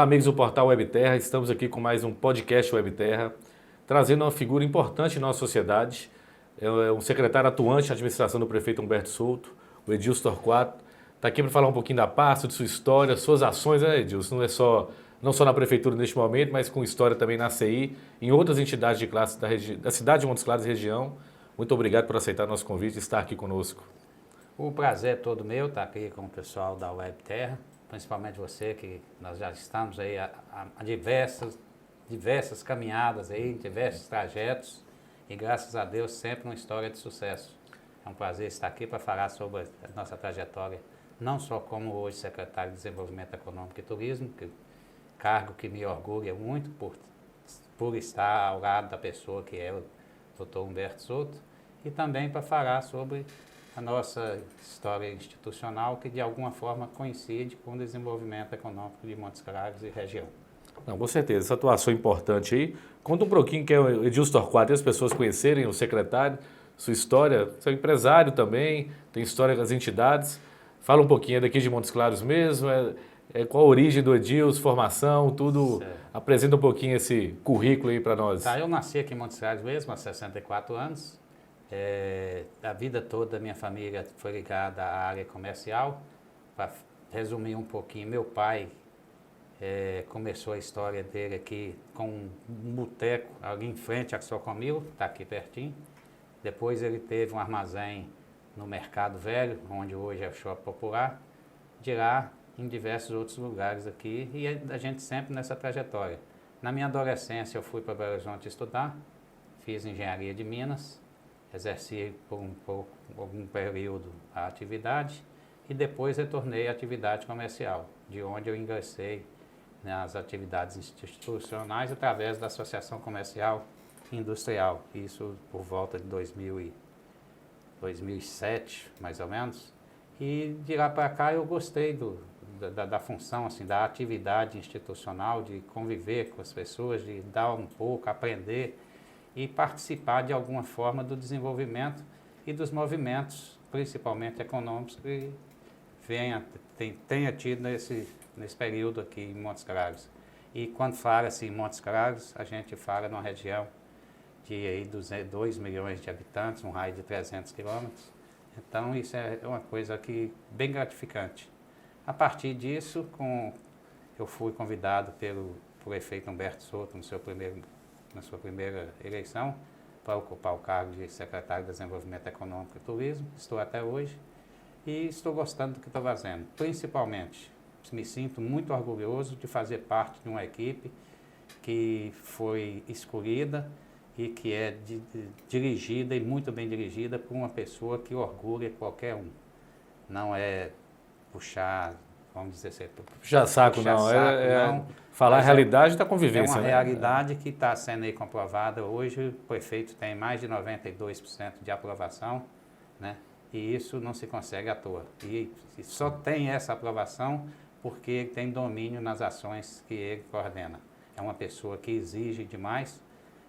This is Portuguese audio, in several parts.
Olá, amigos do portal WebTerra, estamos aqui com mais um podcast WebTerra, trazendo uma figura importante em nossa sociedade, é um secretário atuante na administração do prefeito Humberto Souto, o Edilson Torquato, está aqui para falar um pouquinho da pasta, de sua história, suas ações, né, Edilson? Não só na prefeitura neste momento, mas com história também na CI, em outras entidades de classe da cidade de Montes Claros e região. Muito obrigado por aceitar nosso convite e estar aqui conosco. O prazer é todo meu estar aqui com o pessoal da WebTerra, principalmente você, que nós já estamos aí a diversas caminhadas aí, diversos trajetos, e graças a Deus sempre uma história de sucesso. É um prazer estar aqui para falar sobre a nossa trajetória, não só como hoje secretário de Desenvolvimento Econômico e Turismo, cargo que me orgulha muito por estar ao lado da pessoa que é o Dr. Humberto Souto, e também para falar sobre a nossa história institucional, que de alguma forma coincide com o desenvolvimento econômico de Montes Claros e região. Não, com certeza, essa atuação importante aí. Conta um pouquinho quem é o Edilson Torquato, as pessoas conhecerem o secretário, sua história, você é empresário também, tem história com as entidades. Fala um pouquinho, é daqui de Montes Claros mesmo, qual a origem do Edilson, formação, tudo. Certo. Apresenta um pouquinho esse currículo aí para nós. Tá, eu nasci aqui em Montes Claros mesmo, há 64 anos. A vida toda a minha família foi ligada à área comercial. Para resumir um pouquinho, meu pai começou a história dele aqui com um boteco ali em frente à Socomil, está aqui pertinho. Depois ele teve um armazém no Mercado Velho, onde hoje é o Shopping Popular. De lá, em diversos outros lugares aqui, e a gente sempre nessa trajetória. Na minha adolescência eu fui para Belo Horizonte estudar, fiz engenharia de Minas, exerci por algum período a atividade e depois retornei à atividade comercial, de onde eu ingressei nas atividades institucionais através da Associação Comercial e Industrial, isso por volta de 2007, mais ou menos, e de lá para cá eu gostei da função, assim, da atividade institucional, de conviver com as pessoas, de dar um pouco, aprender e participar de alguma forma do desenvolvimento e dos movimentos, principalmente econômicos, que tenha tido nesse período aqui em Montes Claros. E quando fala-se em Montes Claros, a gente fala numa região de aí 2 milhões de habitantes, um raio de 300 quilômetros. Então isso é uma coisa que bem gratificante. A partir disso, eu fui convidado pelo prefeito Humberto Souto na sua primeira eleição para ocupar o cargo de secretário de Desenvolvimento Econômico e Turismo. Estou até hoje e estou gostando do que estou fazendo. Principalmente, me sinto muito orgulhoso de fazer parte de uma equipe que foi escolhida e que é dirigida e muito bem dirigida por uma pessoa que orgulha qualquer um. Não é puxar, vamos dizer assim, puxar saco, não. Não. Falar a realidade da convivência. É uma realidade que está sendo aí comprovada hoje. O prefeito tem mais de 92% de aprovação, né? E isso não se consegue à toa. E só tem essa aprovação porque ele tem domínio nas ações que ele coordena. É uma pessoa que exige demais,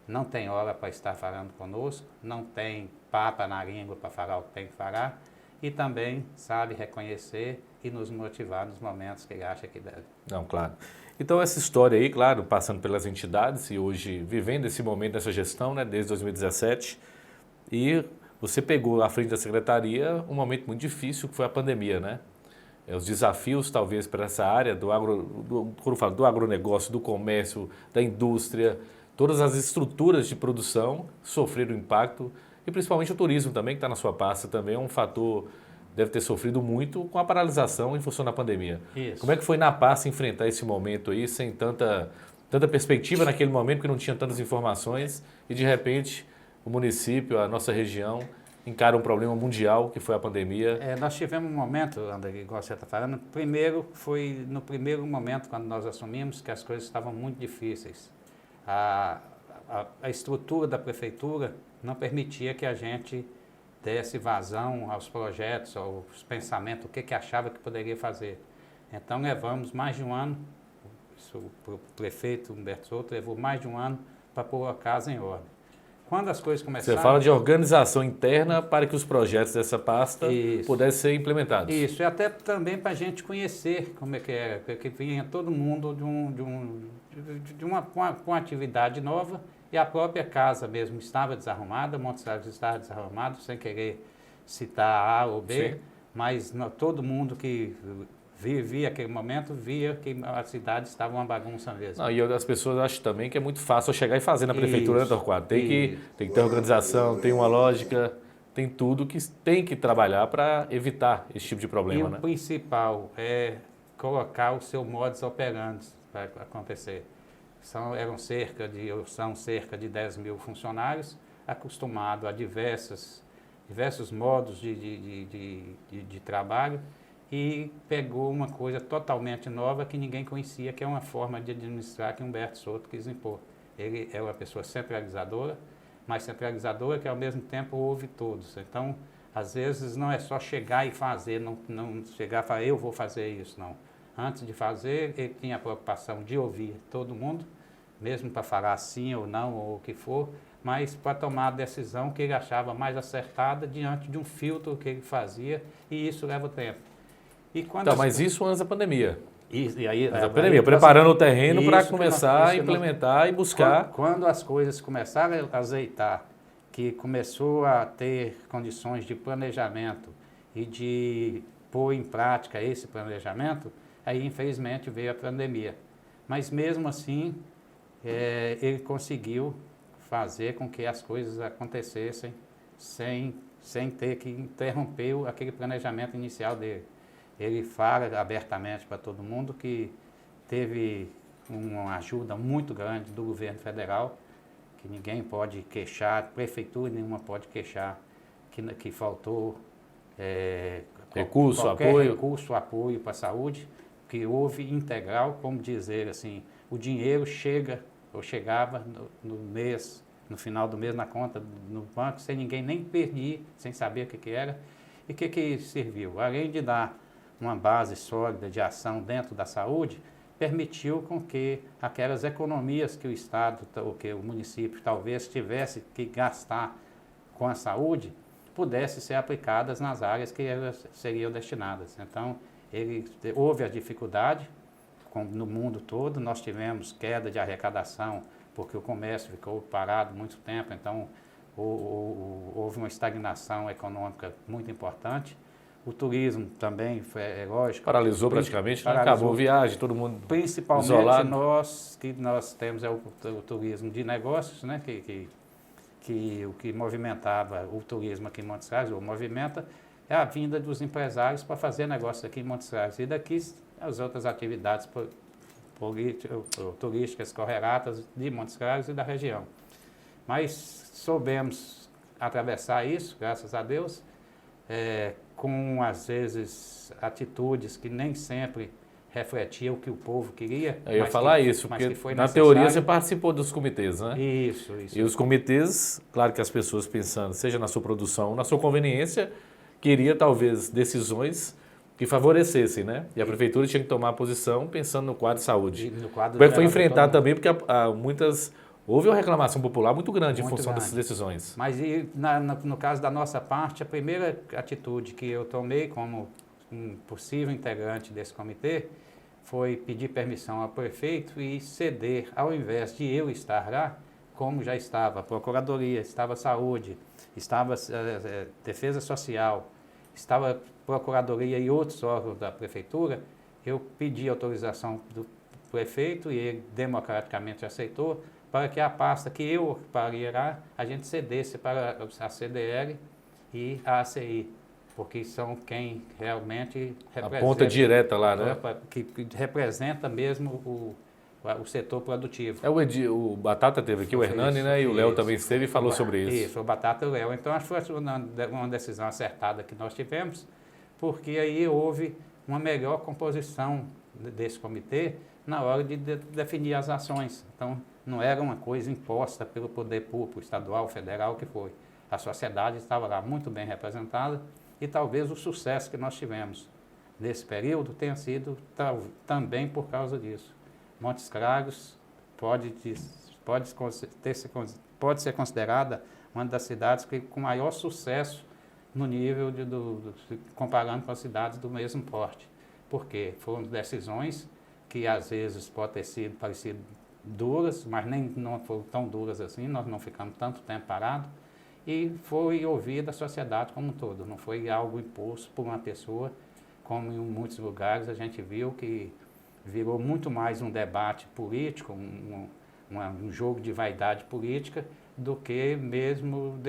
não tem hora para estar falando conosco, não tem papa na língua para falar o que tem que falar e também sabe reconhecer e nos motivar nos momentos que ele acha que deve. Não, claro. Então essa história aí, claro, passando pelas entidades e hoje vivendo esse momento dessa gestão, né, desde 2017, e você pegou à frente da secretaria um momento muito difícil que foi a pandemia, né? Os desafios talvez para essa área quando eu falo do agronegócio, do comércio, da indústria, todas as estruturas de produção sofreram impacto e principalmente o turismo também, que está na sua pasta, também é um fator, deve ter sofrido muito com a paralisação em função da pandemia. Isso. Como é que foi na pasta enfrentar esse momento aí, sem tanta perspectiva naquele momento, porque não tinha tantas informações e de repente o município, a nossa região, encara um problema mundial que foi a pandemia? Nós tivemos um momento, André, igual você está falando, foi no primeiro momento, quando nós assumimos, que as coisas estavam muito difíceis. A estrutura da prefeitura não permitia que a gente desse vazão aos projetos, aos pensamentos, o que achava que poderia fazer. Então levamos mais de um ano, o prefeito Humberto Souto levou mais de um ano para pôr a casa em ordem. Quando as coisas começaram... Você fala de organização interna para que os projetos dessa pasta Isso. pudessem ser implementados. Isso, e até também para a gente conhecer como é que era, porque vinha todo mundo de uma atividade nova e a própria casa mesmo estava desarrumada, Montes Claros estava desarrumado, sem querer citar A ou B, Sim. mas todo mundo que vivia aquele momento via que a cidade estava uma bagunça mesmo. Não, e as pessoas acham também que é muito fácil chegar e fazer na prefeitura, né, Isso, Torquato? Tem que isso. ter organização, tem uma lógica, tem tudo que tem que trabalhar para evitar esse tipo de E problema, o né? principal é colocar o seu modus operandi para acontecer. São cerca de 10 mil funcionários acostumados a diversos modos de trabalho e pegou uma coisa totalmente nova que ninguém conhecia, que é uma forma de administrar que Humberto Souto quis impor. Ele é uma pessoa centralizadora, mas centralizadora que ao mesmo tempo ouve todos. Então, às vezes não é só chegar e fazer, não chegar e falar, eu vou fazer isso, não. Antes de fazer, ele tinha a preocupação de ouvir todo mundo, mesmo para falar sim ou não, ou o que for, mas para tomar a decisão que ele achava mais acertada diante de um filtro que ele fazia, e isso leva tempo. E quando Então, mas isso antes da pandemia. e aí, Antes da pandemia, preparando o terreno para começar a isso implementar e buscar. Quando as coisas começaram a azeitar, que começou a ter condições de planejamento e de pôr em prática esse planejamento, aí infelizmente veio a pandemia. Mas mesmo assim, ele conseguiu fazer com que as coisas acontecessem sem ter que interromper aquele planejamento inicial dele. Ele fala abertamente para todo mundo que teve uma ajuda muito grande do governo federal, que ninguém pode queixar, prefeitura nenhuma pode queixar que faltou Recurso, apoio para a saúde, que houve integral, como dizer assim, o dinheiro chega ou chegava no final do mês na conta no banco, sem ninguém nem pedir, sem saber o que era. E o que serviu? Além de dar uma base sólida de ação dentro da saúde, permitiu com que aquelas economias que o Estado ou que o município talvez tivesse que gastar com a saúde, pudessem ser aplicadas nas áreas que elas seriam destinadas. Então, houve a dificuldade no mundo todo, nós tivemos queda de arrecadação, porque o comércio ficou parado muito tempo, então houve uma estagnação econômica muito importante. O turismo também, é lógico. Paralisou praticamente, né? Acabou a viagem, todo mundo principalmente isolado. nós temos o turismo de negócios, né? Que o que movimentava o turismo aqui em Montes Claros, ou movimenta, é a vinda dos empresários para fazer negócio aqui em Montes Claros. E daqui as outras atividades turísticas correlatas de Montes Claros e da região. Mas soubemos atravessar isso, graças a Deus, com, às vezes, atitudes que nem sempre refletiam o que o povo queria. Eu ia falar isso, porque na teoria você participou dos comitês, né? Isso. E os comitês, claro que as pessoas pensando, seja na sua produção, na sua conveniência, queria talvez decisões que favorecessem, né? E a prefeitura tinha que tomar a posição pensando no quadro de saúde. Como é que foi enfrentar também, porque houve uma reclamação popular muito grande em função dessas decisões. Mas no caso da nossa parte, a primeira atitude que eu tomei como um possível integrante desse comitê foi pedir permissão ao prefeito e ceder, ao invés de eu estar lá, como já estava a Procuradoria, estava a Saúde, estava a Defesa Social, estava a Procuradoria e outros órgãos da Prefeitura, eu pedi autorização do prefeito e ele democraticamente aceitou, para que a pasta que eu ocuparia lá, a gente cedesse para a CDL e a ACI, porque são quem realmente representa... A ponta direta lá, né? Que representa mesmo o setor produtivo. O Batata teve aqui, o Hernani, né? E o Léo também esteve e falou sobre isso. Isso, o Batata e o Léo. Então, acho que foi uma decisão acertada que nós tivemos, porque aí houve uma melhor composição desse comitê na hora de definir as ações. Então, não era uma coisa imposta pelo poder público, estadual, federal, que foi. A sociedade estava lá muito bem representada e talvez o sucesso que nós tivemos nesse período tenha sido também por causa disso. Montes Claros pode pode ser considerada uma das cidades com maior sucesso no nível comparando com as cidades do mesmo porte. Por quê? Foram decisões que às vezes podem ter sido parecido duras, mas não foram tão duras assim, nós não ficamos tanto tempo parados, e foi ouvida a sociedade como um todo, não foi algo imposto por uma pessoa, como em muitos lugares a gente viu que virou muito mais um debate político, um jogo de vaidade política, do que mesmo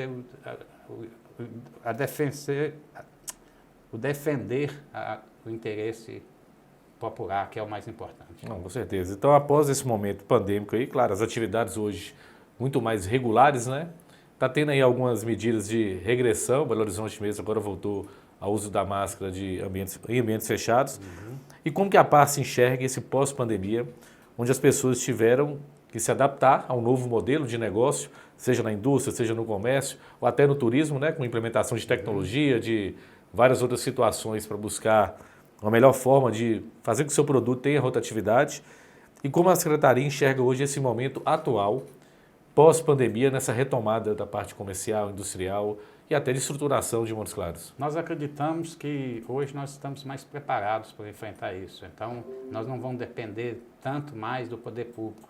defender o interesse popular, que é o mais importante. Não, com certeza. Então, após esse momento pandêmico aí, claro, as atividades hoje muito mais regulares, né? Está tendo aí algumas medidas de regressão, Belo Horizonte mesmo agora voltou ao uso da máscara em ambientes fechados. E como que a Parce enxerga esse pós-pandemia, onde as pessoas tiveram que se adaptar a um novo modelo de negócio, seja na indústria, seja no comércio, ou até no turismo, né, com implementação de tecnologia, de várias outras situações para buscar uma melhor forma de fazer com que o seu produto tenha rotatividade, e como a Secretaria enxerga hoje esse momento atual, pós-pandemia, nessa retomada da parte comercial, industrial e até de estruturação de Montes Claros. Nós acreditamos que hoje nós estamos mais preparados para enfrentar isso, então nós não vamos depender tanto mais do poder público.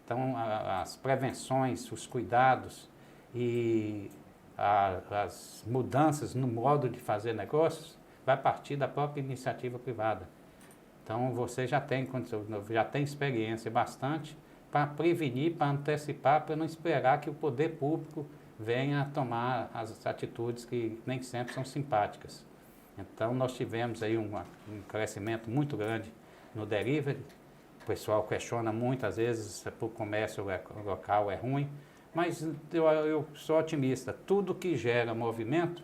Então, as prevenções, os cuidados e as mudanças no modo de fazer negócios vai partir da própria iniciativa privada. Então, você já tem experiência bastante para prevenir, para antecipar, para não esperar que o poder público venha a tomar as atitudes que nem sempre são simpáticas. Então, nós tivemos aí um crescimento muito grande no delivery. O pessoal questiona muitas vezes se o comércio local é ruim, mas eu sou otimista. Tudo que gera movimento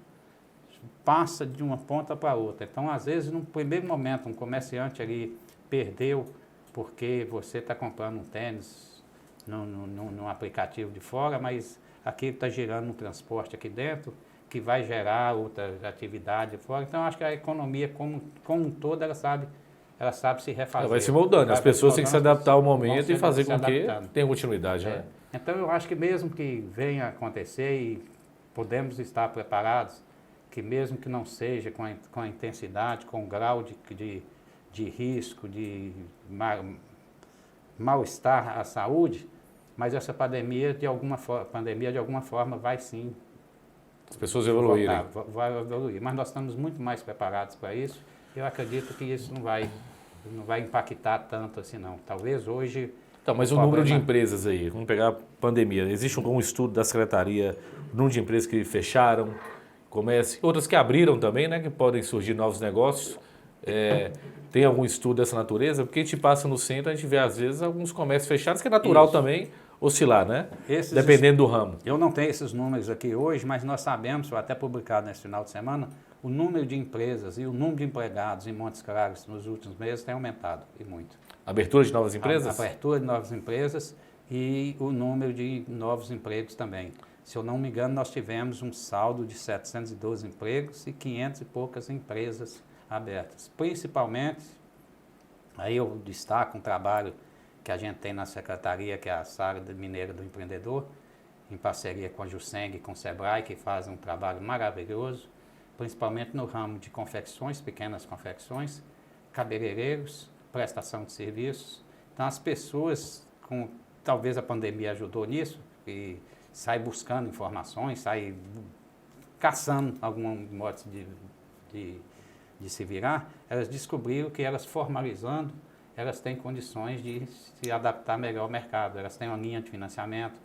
passa de uma ponta para outra. Então, às vezes, num primeiro momento, um comerciante ali perdeu porque você está comprando um tênis num aplicativo de fora, mas aquilo está girando no transporte aqui dentro, que vai gerar outra atividade fora. Então, acho que a economia como um todo, ela sabe se refazer. Ela vai se moldando, as pessoas têm que se adaptar ao momento e fazer com que tenha continuidade. Né? Então, eu acho que mesmo que venha a acontecer e podemos estar preparados, que mesmo que não seja com a intensidade, com o grau de risco, de mal-estar à saúde, mas essa pandemia de alguma forma vai sim. As pessoas evoluírem. Vai evoluir, mas nós estamos muito mais preparados para isso. Eu acredito que isso não vai impactar tanto assim não. Talvez hoje... Então, mas o número de empresas aí, vamos pegar a pandemia, existe algum estudo da Secretaria, o número de empresas que fecharam, comércio, outras que abriram também, né, que podem surgir novos negócios. Tem algum estudo dessa natureza? Porque a gente passa no centro, a gente vê às vezes alguns comércios fechados, que é natural também oscilar, né? Dependendo do ramo. Eu não tenho esses números aqui hoje, mas nós sabemos, foi até publicado nesse final de semana, o número de empresas e o número de empregados em Montes Claros nos últimos meses tem aumentado, e muito. Abertura de novas empresas? A abertura de novas empresas e o número de novos empregos também. Se eu não me engano, nós tivemos um saldo de 712 empregos e 500 e poucas empresas abertas. Principalmente, aí eu destaco um trabalho que a gente tem na Secretaria, que é a Sara Mineira do Empreendedor, em parceria com a Juseng e com o Sebrae, que fazem um trabalho maravilhoso, principalmente no ramo de confecções, pequenas confecções, cabeleireiros, prestação de serviços. Então, as pessoas, talvez a pandemia ajudou nisso, e sai buscando informações, sai caçando algum modo de se virar, elas descobriram que elas formalizando, elas têm condições de se adaptar melhor ao mercado, elas têm uma linha de financiamento.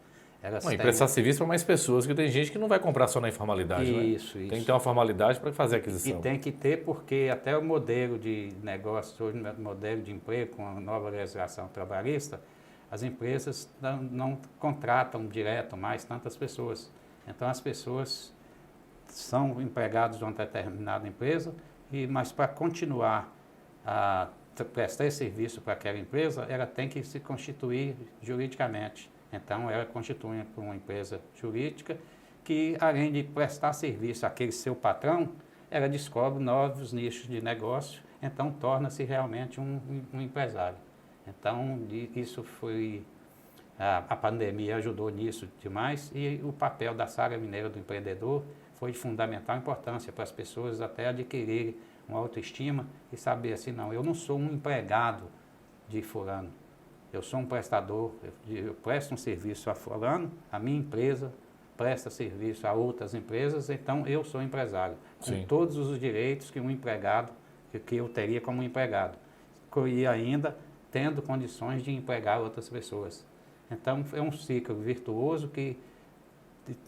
E prestar serviço para mais pessoas, porque tem gente que não vai comprar só na informalidade, isso, né? Isso. Tem que ter uma formalidade para fazer a aquisição. E tem que ter, porque até o modelo de negócio, hoje, o modelo de emprego, com a nova legislação trabalhista, as empresas não contratam direto mais tantas pessoas. Então, as pessoas são empregados de uma determinada empresa, mas para continuar a prestar esse serviço para aquela empresa, ela tem que se constituir juridicamente. Então, ela constitui uma empresa jurídica que, além de prestar serviço àquele seu patrão, ela descobre novos nichos de negócio, então torna-se realmente um empresário. Então, isso foi A pandemia ajudou nisso demais e o papel da saga mineira do empreendedor foi de fundamental importância para as pessoas até adquirirem uma autoestima e saber assim, não, eu não sou um empregado de fulano, eu sou um prestador, eu presto um serviço a fulano, a minha empresa presta serviço a outras empresas, então eu sou empresário, com todos os direitos que um empregado, que eu teria como empregado, e ainda tendo condições de empregar outras pessoas. Então, é um ciclo virtuoso que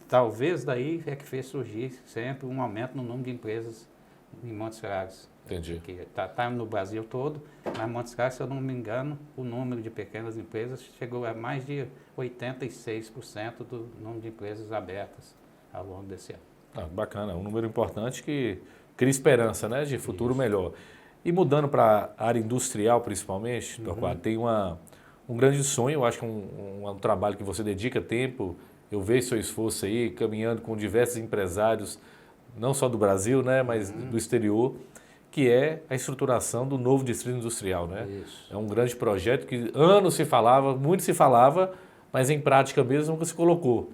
talvez daí é que fez surgir sempre um aumento no número de empresas em Montes Claros. Entendi. Que está no Brasil todo, mas Montes Claros, se eu não me engano, o número de pequenas empresas chegou a mais de 86% do número de empresas abertas ao longo desse ano. Bacana, um número importante que cria esperança, né, de futuro melhor. E mudando para a área industrial, principalmente, Torquato, tem um grande sonho, eu acho que um trabalho que você dedica tempo, eu vejo seu esforço aí, caminhando com diversos empresários, não só do Brasil, né, mas do exterior, que é a estruturação do novo distrito industrial, né? Isso. É um grande projeto que anos se falava, muito se falava, mas em prática mesmo nunca se colocou.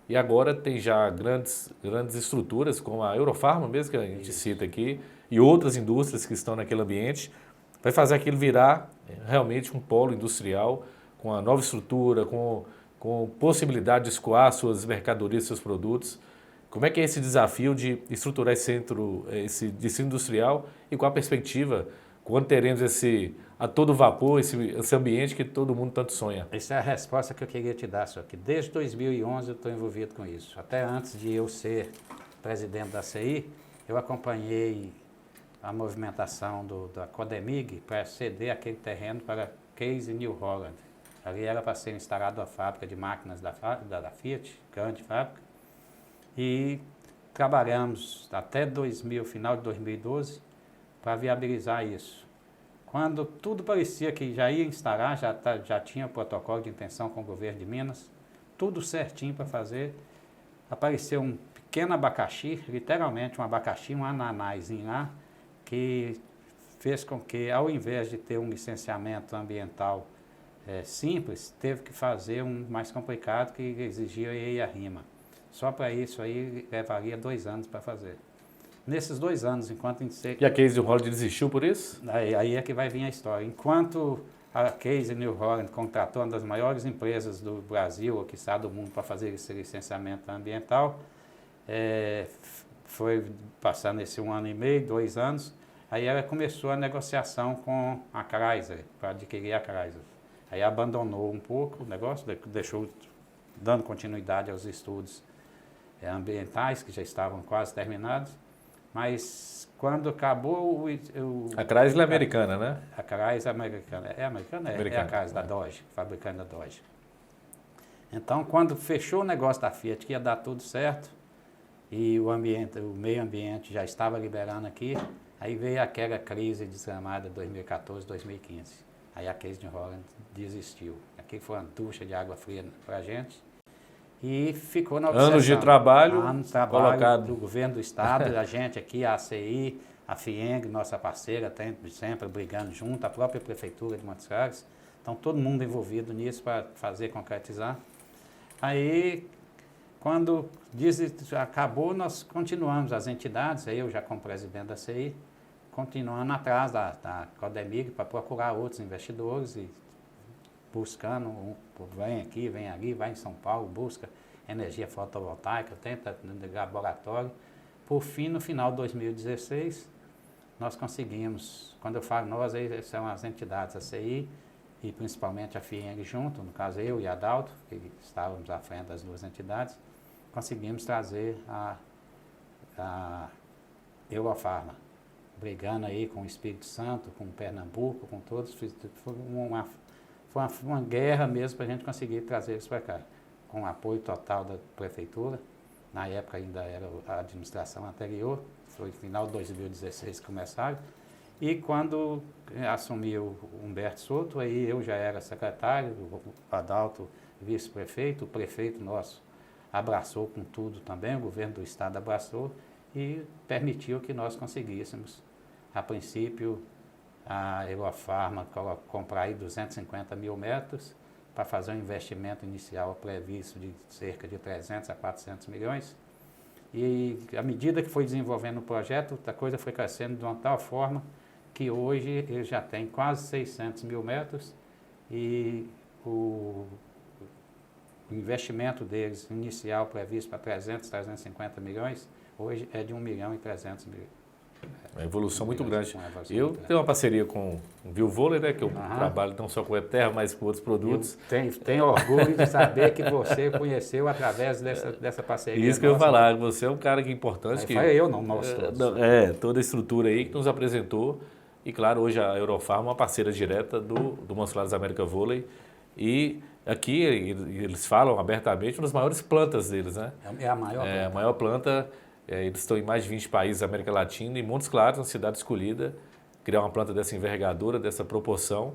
E agora tem já grandes estruturas, como a Eurofarma mesmo, que a gente cita aqui, e outras indústrias que estão naquele ambiente, vai fazer aquilo virar realmente um polo industrial, com a nova estrutura, com possibilidade de escoar suas mercadorias, seus produtos. Como é que é esse desafio de estruturar esse distrito industrial e qual a perspectiva, quando teremos a todo vapor, esse ambiente que todo mundo tanto sonha? Essa é a resposta que eu queria te dar, só que desde 2011 eu estou envolvido com isso. Até antes de eu ser presidente da CI, eu acompanhei a movimentação da Codemig para ceder aquele terreno para Case New Holland. Ali era para ser instalada a fábrica de máquinas da Fiat, grande fábrica, e trabalhamos até final de 2012 para viabilizar isso. Quando tudo parecia que já ia instalar, já tinha protocolo de intenção com o governo de Minas, tudo certinho para fazer, apareceu um pequeno abacaxi, literalmente um abacaxi, um ananazinho lá, que fez com que, ao invés de ter um licenciamento ambiental simples, teve que fazer um mais complicado que exigia EIA-RIMA. Só para isso aí levaria 2 anos para fazer. Nesses 2 anos, enquanto... E a Case New Holland desistiu por isso? Aí é que vai vir a história. Enquanto a Case New Holland contratou uma das maiores empresas do Brasil, ou que está do mundo, para fazer esse licenciamento ambiental, foi passando esse 1 ano e meio, 2 anos, aí ela começou a negociação com a Chrysler, para adquirir a Chrysler. Aí abandonou um pouco o negócio, deixou dando continuidade aos estudos ambientais, que já estavam quase terminados, mas quando acabou a Chrysler é americana, né? A Chrysler é americana. É americana? É a Chrysler da Dodge, fabricante da Dodge. Então, quando fechou o negócio da Fiat, que ia dar tudo certo, e o meio ambiente já estava liberando aqui, aí veio aquela crise desgramada 2014, 2015. Aí a Case New Holland desistiu. Aqui foi uma ducha de água fria para a gente. E ficou na obsessão. Anos de trabalho, colocado do governo do estado, a gente aqui, a ACI, a FIENG, nossa parceira, sempre brigando junto, a própria prefeitura de Montes Claros. Então, todo mundo envolvido nisso para fazer concretizar. Aí, quando acabou, nós continuamos, as entidades, eu já como presidente da CI, continuando atrás da Codemig para procurar outros investidores e buscando, vem aqui, vem ali, vai em São Paulo, busca energia fotovoltaica, tenta no laboratório. Por fim, no final de 2016, nós conseguimos, quando eu falo nós, aí são as entidades, a CI e principalmente a FIENG junto, no caso eu e a Adalto, que estávamos à frente das 2 entidades, conseguimos trazer a Eurofarma, brigando aí com o Espírito Santo, com o Pernambuco, com todos, foi uma guerra mesmo para a gente conseguir trazer isso para cá, com o apoio total da prefeitura, na época ainda era a administração anterior, foi no final de 2016 que começaram, e quando assumiu o Humberto Souto, aí eu já era secretário, o Adalto vice-prefeito, o prefeito nosso abraçou com tudo também, o governo do estado abraçou e permitiu que nós conseguíssemos, a princípio, a Eurofarma comprar aí 250 mil metros para fazer um investimento inicial previsto de cerca de 300 a 400 milhões. E à medida que foi desenvolvendo o projeto, a coisa foi crescendo de uma tal forma que hoje ele já tem quase 600 mil metros e o investimento deles inicial previsto para 300, 350 milhões, hoje é de 1 milhão e 300 mil. Uma evolução muito grande. Eu tenho uma parceria com o Viu-Vôlei, né, que eu trabalho não só com a Terra, mas com outros produtos. Tenho orgulho de saber que você conheceu através dessa parceria. Isso que eu ia falar, você é um cara que é importante. Que, foi eu, não, nós todos. Toda a estrutura aí que nos apresentou. E claro, hoje a Eurofarma é uma parceira direta do Montes América Vôlei. E aqui eles falam abertamente uma das maiores plantas deles, né? É a maior planta. A maior planta. Eles estão em mais de 20 países da América Latina e Montes Claros, uma cidade escolhida, criar uma planta dessa envergadura, dessa proporção,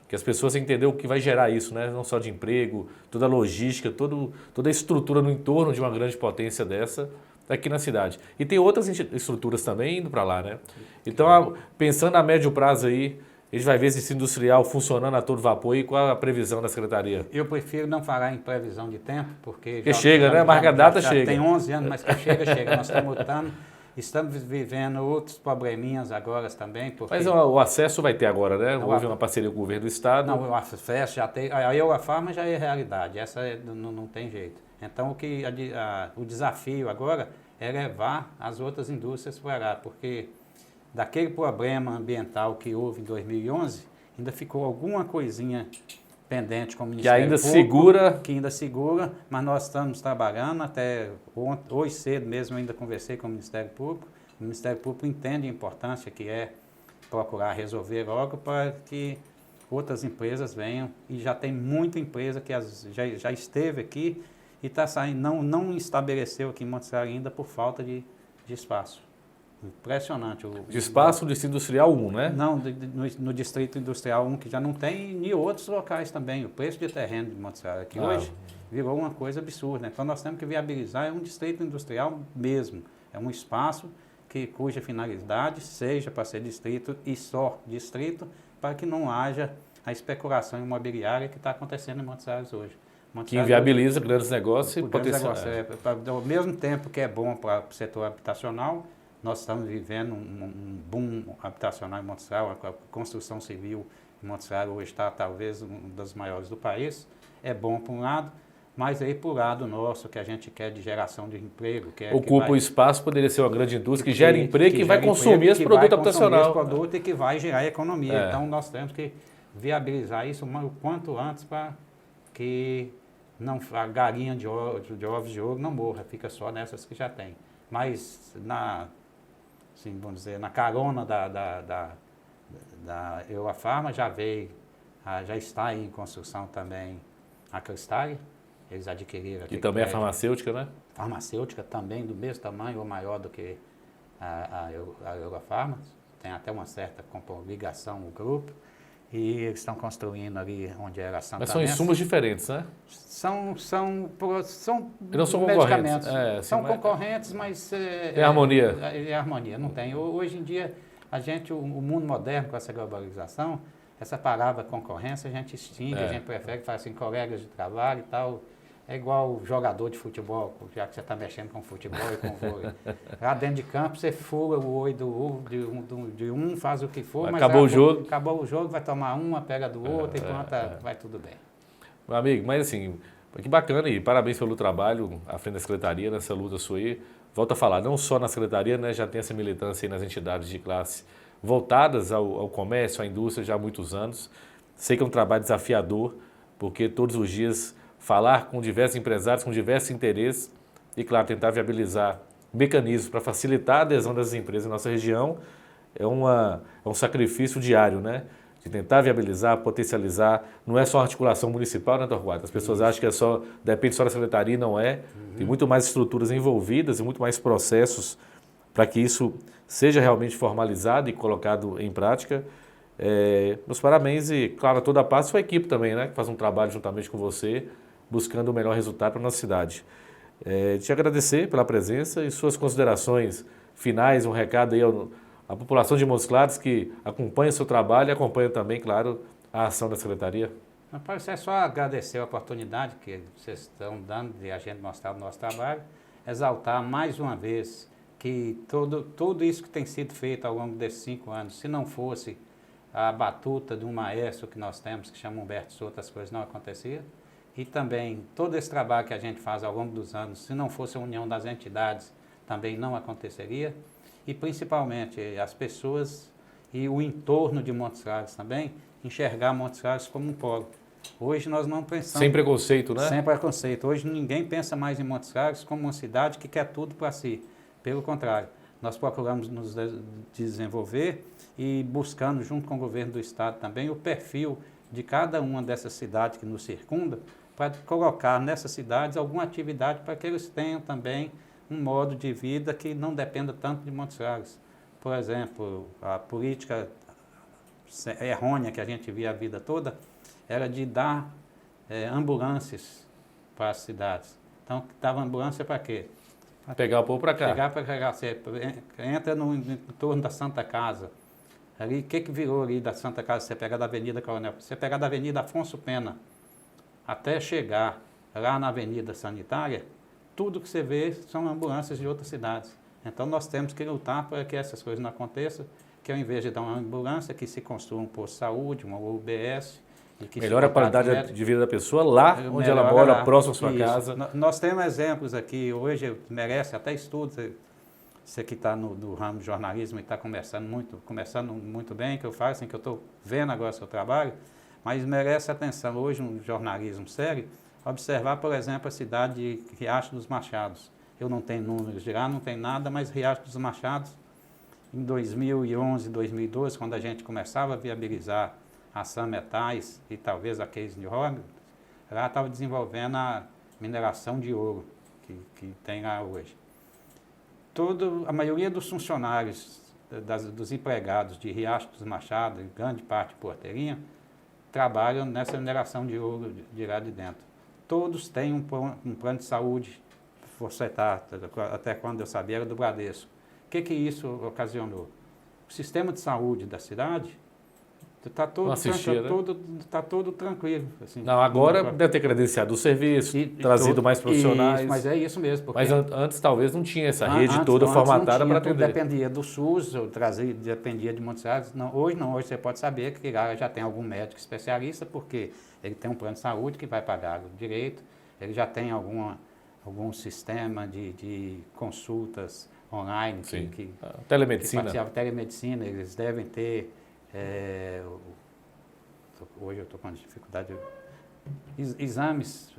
que as pessoas entenderem o que vai gerar isso, né? Não só de emprego, toda a logística, toda a estrutura no entorno de uma grande potência dessa aqui na cidade. E tem outras estruturas também indo para lá, né? Então, pensando a médio prazo aí, a gente vai ver esse industrial funcionando a todo vapor e qual a previsão da Secretaria? Eu prefiro não falar em previsão de tempo, porque chega, né? Marca a data, chega. Tem 11 anos, mas que chega. Nós estamos lutando, estamos vivendo outros probleminhas agora também. Porque... Mas o acesso vai ter agora, né? Houve uma parceria com o governo do Estado. Não, o acesso já tem. A Eurofarma já é realidade, essa não tem jeito. Então, o desafio agora é levar as outras indústrias para lá, porque... daquele problema ambiental que houve em 2011, ainda ficou alguma coisinha pendente com o Ministério Público. Que ainda segura, mas nós estamos trabalhando até hoje cedo mesmo, eu ainda conversei com o Ministério Público. O Ministério Público entende a importância que é procurar resolver logo para que outras empresas venham. E já tem muita empresa que já esteve aqui e está saindo, não estabeleceu aqui em Montes Claros ainda por falta de espaço. Impressionante. De espaço do Distrito Industrial 1, né? Não, no Distrito Industrial 1, que já não tem, e outros locais também. O preço de terreno de Montes Claros aqui hoje virou uma coisa absurda. Então, nós temos que viabilizar um distrito industrial mesmo. É um espaço cuja finalidade seja para ser distrito e só distrito, para que não haja a especulação imobiliária que está acontecendo em Montes Claros hoje. Que inviabiliza grandes negócios e potencial. Ao mesmo tempo que é bom para o setor habitacional, nós estamos vivendo um boom habitacional em Montes Claros, a construção civil em Montes Claros hoje está talvez uma das maiores do país. É bom por um lado, mas aí por lado nosso, que a gente quer de geração de emprego. Ocupa o espaço, poderia ser uma grande indústria que gera emprego, que vai consumir esse produto habitacional. Esse produto e que vai gerar economia. Então nós temos que viabilizar isso o quanto antes para que a galinha de ovos de ouro não morra, fica só nessas que já tem. Mas assim, vamos dizer, na carona da Eurofarma já está em construção também a Cristal, eles adquiriram. E também a farmacêutica, né? Farmacêutica também do mesmo tamanho ou maior do que a Eurofarma, tem até uma certa ligação o grupo, e eles estão construindo ali onde era a Santa Mas são insumos diferentes, né? São não são medicamentos. Concorrentes. São concorrentes, mas... É harmonia. É harmonia, não tem. Hoje em dia, o mundo moderno com essa globalização, essa palavra concorrência a gente extingue, a gente prefere falar assim, colegas de trabalho e tal. É igual jogador de futebol, já que você está mexendo com futebol e com vôlei. Lá dentro de campo, você fura o oi de um, faz o que for, mas acabou o jogo, vai tomar uma, pega do outro e pronto, vai tudo bem. Meu amigo, mas assim, que bacana e parabéns pelo trabalho à frente da Secretaria, nessa luta sua aí. Volto a falar, não só na Secretaria, né, já tem essa militância aí nas entidades de classe voltadas ao comércio, à indústria já há muitos anos. Sei que é um trabalho desafiador, porque todos os dias falar com diversos empresários, com diversos interesses e, claro, tentar viabilizar mecanismos para facilitar a adesão das empresas na nossa região é um sacrifício diário, né? De tentar viabilizar, potencializar. Não é só articulação municipal, né, Torquato? As pessoas acham que depende só da secretaria, não é. Tem muito mais estruturas envolvidas e muito mais processos para que isso seja realmente formalizado e colocado em prática. Meus parabéns e, claro, toda a paz, sua equipe também, né? Que faz um trabalho juntamente com você, buscando o melhor resultado para a nossa cidade. Te agradecer pela presença e suas considerações finais, um recado aí à população de Montes Claros que acompanha o seu trabalho e acompanha também, claro, a ação da Secretaria. Rapaz, é só agradecer a oportunidade que vocês estão dando de a gente mostrar o nosso trabalho, exaltar mais uma vez que tudo isso que tem sido feito ao longo desses 5 anos, se não fosse a batuta de um maestro que nós temos, que chama Humberto Souto, as coisas não aconteciam. E também todo esse trabalho que a gente faz ao longo dos anos, se não fosse a união das entidades, também não aconteceria. E principalmente as pessoas e o entorno de Montes Claros também, enxergar Montes Claros como um polo. Hoje nós não pensamos... Sem preconceito, né? Sem preconceito. Hoje ninguém pensa mais em Montes Claros como uma cidade que quer tudo para si. Pelo contrário, nós procuramos nos desenvolver e buscando, junto com o governo do estado também, o perfil de cada uma dessas cidades que nos circunda, para colocar nessas cidades alguma atividade para que eles tenham também um modo de vida que não dependa tanto de Montes Claros. Por exemplo, a política errônea que a gente via a vida toda era de dar ambulâncias para as cidades. Então, dava ambulância para quê? Pegar o povo para cá. Pegar para cá. Você entra no entorno da Santa Casa. Ali, o que virou ali da Santa Casa? Você pega da Avenida Coronel, você pega da Avenida Afonso Pena, até chegar lá na Avenida Sanitária, tudo que você vê são ambulâncias de outras cidades. Então, nós temos que lutar para que essas coisas não aconteçam, que ao invés de dar uma ambulância, que se construa um posto de saúde, uma UBS. Melhora a qualidade de vida da pessoa lá onde ela mora, próximo à sua casa. Nós temos exemplos aqui, hoje merece até estudos, você que está no ramo de jornalismo e está começando muito bem, que eu faço, assim, que eu estou vendo agora o seu trabalho, mas merece atenção hoje um jornalismo sério, observar, por exemplo, a cidade de Riacho dos Machados. Eu não tenho números de lá, não tem nada, mas Riacho dos Machados, em 2011, 2012, quando a gente começava a viabilizar a Sam Metais e talvez a Case New Holland, lá estava desenvolvendo a mineração de ouro que tem lá hoje. A maioria dos funcionários, dos empregados de Riacho dos Machados, grande parte de Porteirinha, trabalham nessa mineração de ouro de lá de dentro. Todos têm um plano de saúde, até quando eu sabia, era do Bradesco. O que isso ocasionou? O sistema de saúde da cidade está todo tranquilo. Assim, não, agora deve ter credenciado o serviço, trazido mais profissionais. Isso, mas é isso mesmo. Mas antes talvez não tinha essa rede toda formatada para atender. Dependia do SUS, dependia de Montes Claros. Hoje você pode saber que lá já tem algum médico especialista, porque ele tem um plano de saúde que vai pagar direito, ele já tem algum sistema de consultas online. Telemedicina. Telemedicina, eles devem ter... hoje eu estou com dificuldade. Exames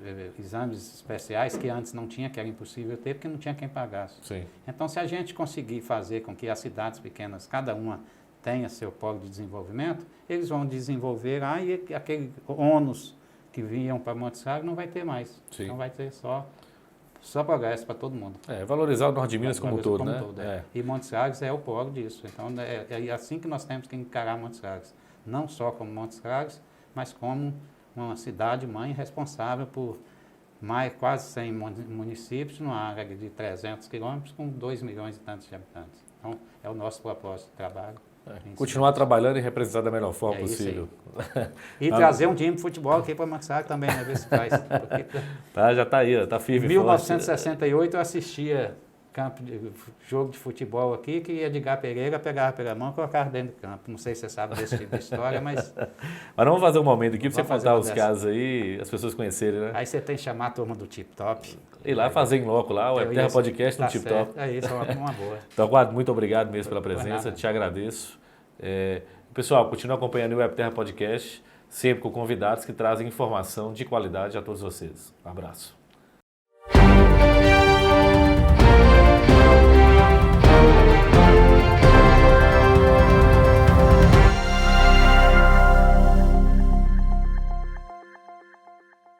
especiais que antes não tinha, que era impossível ter, porque não tinha quem pagasse. Sim. Então, se a gente conseguir fazer com que as cidades pequenas, cada uma tenha seu polo de desenvolvimento, eles vão desenvolver lá e aquele ônus que vinham para Montes Claros não vai ter mais. Sim. Então vai ter só progresso para todo mundo. Valorizar o Norte de Minas como um todo, né? E Montes Claros é o polo disso. Então, é assim que nós temos que encarar Montes Claros. Não só como Montes Claros, mas como uma cidade-mãe responsável por quase 100 municípios, numa área de 300 quilômetros, com 2 milhões e tantos de habitantes. Então, é o nosso propósito de trabalho. Continuar trabalhando e representar da melhor forma possível. E trazer um time de futebol aqui para Montes Claros também, ver se faz. Já está aí, está firme. Em 1968 eu assistia jogo de futebol aqui, que Edgar Pereira pegava pela mão e colocava dentro do campo. Não sei se você sabe desse tipo de história, mas... Mas vamos fazer um momento aqui para você contar os casos aí, as pessoas conhecerem, né? Aí você tem que chamar a turma do Tip Top. Ir lá fazer em loco lá, o Webterra Podcast no Tip Top. É isso, é uma boa. Então, Guado, muito obrigado mesmo pela presença, te agradeço. Pessoal, continue acompanhando o Webterra Podcast, sempre com convidados que trazem informação de qualidade a todos vocês. Um abraço.